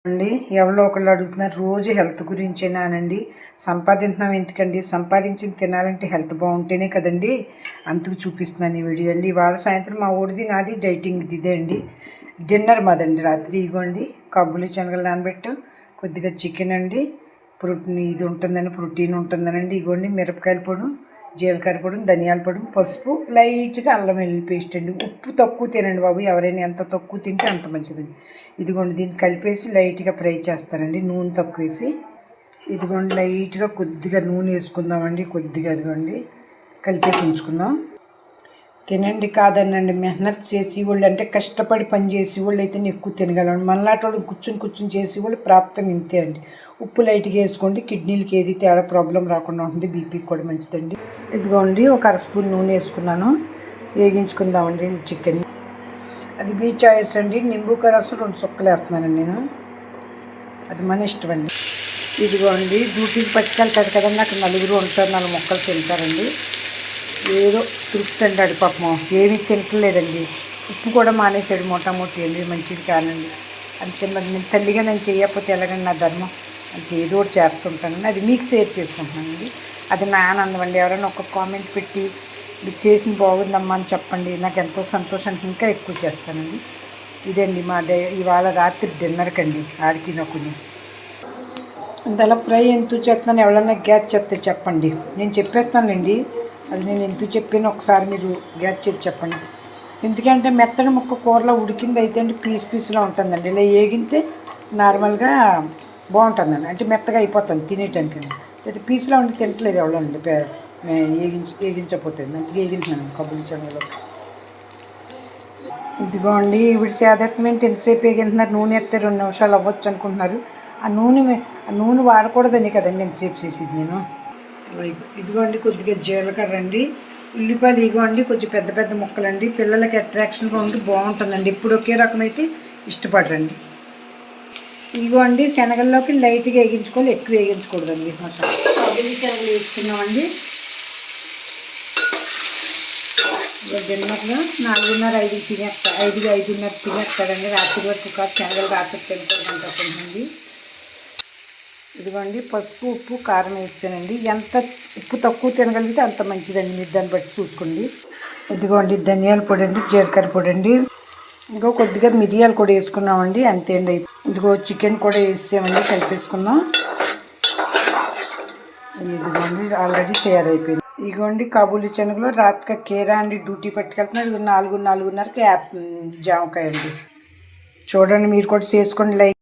అండి ఎవరో ఒకళ్ళు అడుగుతున్నారు రోజు హెల్త్ గురించేనానండి. సంపాదించినాం ఎందుకండి, సంపాదించింది తినాలంటే హెల్త్ బాగుంటేనే కదండి. అందుకు చూపిస్తున్నాను ఈ వీడియో అండి. ఇవాళ సాయంత్రం మా ఊడిది నాది డైటింగ్ ఇదే అండి. డిన్నర్ మాదండి రాత్రి. ఇగోండి కబ్బులు శనగలు నానబెట్టు, కొద్దిగా చికెన్ అండి, ప్రోటీన్ ఇది ఉంటుందని ప్రోటీన్ ఉంటుందనండి. ఇగోండి మిరపకాయల పొడి, జీలకర్ర పొడి, ధనియాల పొడి, పసుపు, లైట్గా అల్లం వెల్లుల్లి పేస్ట్ అండి. ఉప్పు తక్కువ తినండి బాబు, ఎవరైనా ఎంత తక్కువ తింటే అంత మంచిదండి. ఇదిగోండి దీన్ని కలిపేసి లైట్గా ఫ్రై చేస్తానండి, నూనె తక్కువ వేసి. ఇదిగోండి లైట్గా కొద్దిగా నూనె వేసుకుందామండి, కొద్దిగా ఇదిగోండి కలిపేసి ఉంచుకుందాం. తినండి కాదనండి, మెహనత్ చేసి వాళ్ళు అంటే కష్టపడి పని చేసి వాళ్ళు అయితే ఎక్కువ తినగలండి. మనలాంటి కూర్చుని చేసి వాళ్ళు ప్రాప్తం ఇంతే అండి. ఉప్పు లైట్గా వేసుకోండి, కిడ్నీలకి ఏది తేడా ప్రాబ్లం రాకుండా ఉంటుంది, బీపీకి కూడా మంచిదండి. ఇదిగోండి ఒక అర స్పూన్ నూనె వేసుకున్నాను, వేగించుకుందామండి చికెన్. అది మీ చాయిస్ అండి. నింబూకాయ రసం 2 చుక్కలు వేస్తున్నానండి నేను, అది మన ఇష్టం అండి. ఇదిగోండి డ్యూటీకి పట్టుకెళ్తాడు కదండి, అక్కడ నలుగురు ఉంటారు, 4 ముక్కలు తింటారండి. ఏదో తృప్తి అండి, అడి పాపం ఏమీ తింటలేదండి. ఉప్పు కూడా మానేసాడు మొట్టమొదటి అండి, మంచిది కానండి. అందుకే మరి నేను తల్లిగా నేను చేయకపోతే ఎలాగండి, నా ధర్మం. అందుకే ఏదో ఒకటి చేస్తుంటానండి, అది మీకు షేర్ చేసుకుంటున్నానండి. అది నా ఆనందం అండి. ఎవరైనా ఒక కామెంట్ పెట్టి మీరు చేసిన బాగుందమ్మా అని చెప్పండి, నాకు ఎంతో సంతోషానికి ఇంకా ఎక్కువ చేస్తానండి. ఇదండి మా ఇవాళ రాత్రి డిన్నర్కి అండి. ఆడికి నొక్కుని అంతలా ఫ్రై ఎందుకు చేస్తున్నాను, ఎవరైనా గ్యాస్ చెప్తే చెప్పండి, నేను చెప్పేస్తానండి. అది నేను ఎందుకు చెప్పాను ఒకసారి మీరు గ్యాస్ చేసి చెప్పండి. ఎందుకంటే మెత్తడి ముక్క కూరలో ఉడికింది అయితే అండి పీస్లా ఉంటుందండి. ఇలా వేగితే నార్మల్గా బాగుంటుందండి, అంటే మెత్తగా అయిపోతుంది తినేటానికి. అయితే పీస్లో ఉండి తింటలేదు ఎవరండి, వేగించకపోతే. మంచిగా వేగింటున్నాను కబ్బులు చెనగలు. ఇదిగోండి ఇప్పుడు సాధారణంగా ఎంతసేపు వేగింటున్నారు, నూనె ఎత్తే 2 నిమిషాలు అవ్వచ్చు అనుకుంటున్నారు. ఆ నూనె వాడకూడదని కదండి ఎంతసేపు చేసేది నేను. ఇదిగోండి కొద్దిగా జీలకర్ర అండి, ఉల్లిపాయలు ఇగోండి కొంచెం పెద్ద పెద్ద ముక్కలండి. పిల్లలకి అట్రాక్షన్గా ఉండి బాగుంటుందండి, ఇప్పుడు ఒకే రకమైతే ఇష్టపడరండి. ఇగోండి శనగల్లోకి లైట్గా వేగించుకోవాలి, ఎక్కువ వేగించకూడదండి. కబులి శనగలు వేసుకున్నామండి. డిన్నర్లో 4:30 తినేస్తా, 5:30 తినేస్తాడండి. రాత్రి వరకు కాదు, శనగలు రాత్రి తినకూడదంట కొంతమంది. ఇదిగోండి పసుపు, ఉప్పు, కారం వేసానండి. ఎంత ఉప్పు తక్కువ తినగలిగితే అంత మంచిదండి, మీరు దాన్ని బట్టి చూసుకోండి. ఇదిగోండి ధనియాల పొడి అండి, జీలకర్ర పొడి అండి, ఇంకో కొద్దిగా మిరియాలు కూడా వేసుకున్నామండి, అంతే అండి. ఇదిగో చికెన్ కూడా వేసామండి, కలిపేసుకుందాం. ఇదిగోండి ఆల్రెడీ తయారైపోయింది. ఇదిగోండి కాబూలి శనగలు రాత్రిగా కేరా అండి, డ్యూటీ పట్టుకెళ్తున్నారు. 4:30కి జామకాయ అండి. చూడండి మీరు కూడా చేసుకోండి. లైక్